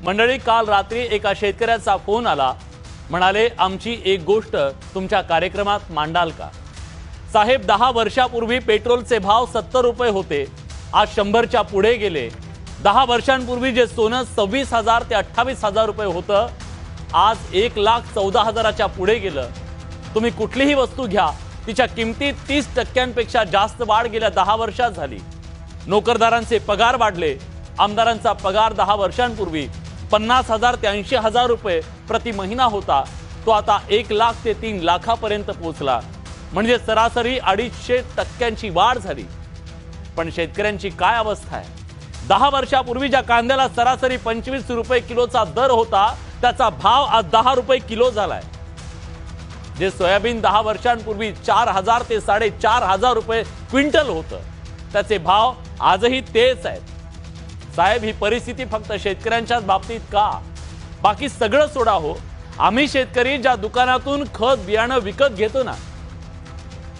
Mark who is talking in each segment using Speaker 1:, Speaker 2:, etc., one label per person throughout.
Speaker 1: मंडळी, काल रात्री एका शेतकऱ्याचा फोन आला. म्हणाले, आमची एक गोष्ट तुमच्या कार्यक्रमात मांडाल का? साहेब, 10 वर्षापूर्वी पेट्रोलचे भाव 70 रुपये होते, आज 100च्या पुढे गेले. 10 वर्षांपूर्वी जे सोनं 26,000 ते 28,000 रुपये होतं, आज 1,14,000च्या पुढे गेलं. तुम्ही कुठलीही वस्तू घ्या, तिच्या किमतीत 30% जास्त वाढ गेल्या 10 वर्षात झाली. नोकरदारांचे पगार वाढले. आमदारांचा पगार 10 वर्षांपूर्वी 50,000 ते 80,000 रुपये प्रति महिना होता, तो आता 1 लाख ते 3 लाखापर्यंत पोहोचला. म्हणजे सरासरी 250% वाढ झाली. पण शेतकऱ्यांची काय अवस्था आहे? 10 वर्षापूर्वी ज्या कांद्याला सरासरी 25 रुपये किलोचा दर होता, त्याचा भाव आज 10 रुपये किलो झालाय. जे सोयाबीन 10 वर्षांपूर्वी 4,000 ते 4,500 रुपये क्विंटल होतं, त्याचे भाव आजही तेच आहेत. साहेब, ही परिस्थिती फक्त शेतकऱ्यांच्याच बाबतीत का? बाकी सगळं सोडा हो. आम्ही शेतकरी ज्या दुकानातून खत बियाणं विकत घेतो ना,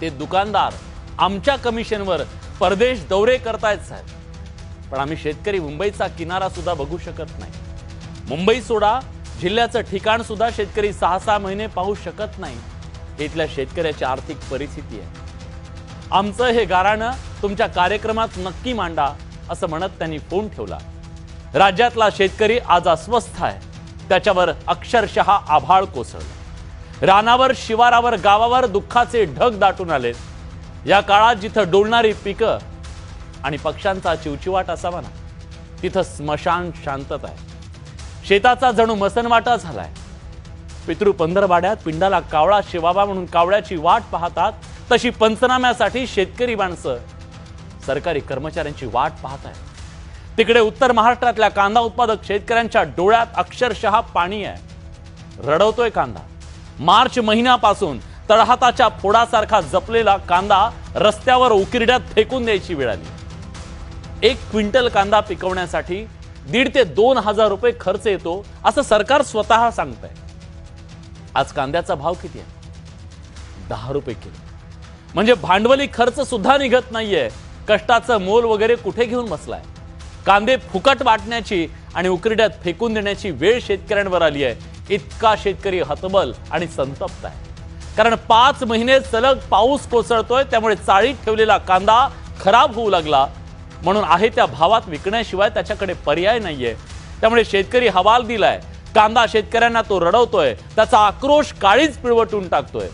Speaker 1: ते दुकानदार आमच्या कमिशनवर परदेश दौरे करतायत साहेब. पण आम्ही शेतकरी मुंबईचा किनारा सुद्धा बघू शकत नाही. मुंबई सोडा, जिल्ह्याचं ठिकाण सुद्धा शेतकरी 6-6 महिने पाहू शकत नाही. इथल्या शेतकऱ्याची आर्थिक परिस्थिती आहे. आमचं हे गाऱ्हाणं तुमच्या कार्यक्रमात नक्की मांडा, असं म्हणत त्यांनी फोन ठेवला. राज्यातला शेतकरी आज अस्वस्थ आहे. त्याच्यावर अक्षरशः आभाळ कोसळलं. रानावर, शिवारावर, गावावर दुःखाचे ढग दाटून आले. या काळात जिथं डोलणारी पिकं आणि पक्ष्यांचा चिवचिवाट असावा ना, तिथं स्मशान शांतता आहे. शेताचा जणू मसनवाटा झालाय. पितृ पंधरवाड्यात पिंडाला कावळा शिवावा म्हणून कावळ्याची वाट पाहतात, तशी पंचनाम्यासाठी शेतकरी माणसं सरकारी कर्मचाऱ्यांची वाट पाहत आहेत. तिकडे उत्तर महाराष्ट्रातल्या कांदा उत्पादक शेतकऱ्यांच्या डोळ्यात अक्षरशः पाणी आहे. रडवतोय कांदा. मार्च महिन्यापासून तळहाताच्या फोडासारखा जपलेला कांदा रस्त्यावर उकिरड्यात फेकून द्यायची वेळ आली. 1 क्विंटल कांदा पिकवण्यासाठी 1,500 ते 2,000 रुपये खर्च येतो, असं सरकार स्वतः सांगतंय. आज कांद्याचा भाव किती आहे? 10 रुपये किलो. म्हणजे भांडवली खर्च सुद्धा निघत नाहीये. कष्टाचं मोल वगैरे कुठे घेऊन बसलाय? कांदे फुकट वाटण्याची आणि उकिरड्यात फेकून देण्याची वेळ शेतकऱ्यांवर आली आहे. इतका शेतकरी हतबल आणि संतप्त आहे. कारण 5 महिने सलग पाऊस कोसळतोय, त्यामुळे चाळीत ठेवलेला कांदा खराब होऊ लागला. म्हणून आहे त्या भावात विकण्याशिवाय त्याच्याकडे पर्याय नाहीये. त्यामुळे शेतकरी हवाल दिलाय. कांदा शेतकऱ्यांना तो रडवतोय, त्याचा आक्रोश काळीच पिळवटून टाकतोय.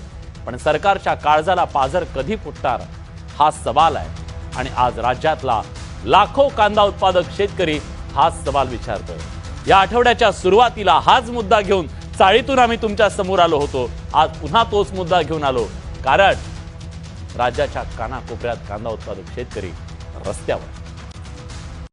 Speaker 1: पण सरकारच्या काळजाला पाझर कधी फुटणार, हा सवाल आहे. आणि आज राज्यातला लाखो कांदा उत्पादक शेतकरी हाच सवाल विचारतोय. या आठवड्याच्या सुरुवातीला हाच मुद्दा घेऊन चाळीतून आम्ही तुमच्या समोर आलो होतो. आज पुन्हा तोच मुद्दा घेऊन आलो, कारण राज्याच्या कानाकोपऱ्यात कांदा उत्पादक शेतकरी रस्त्यावर.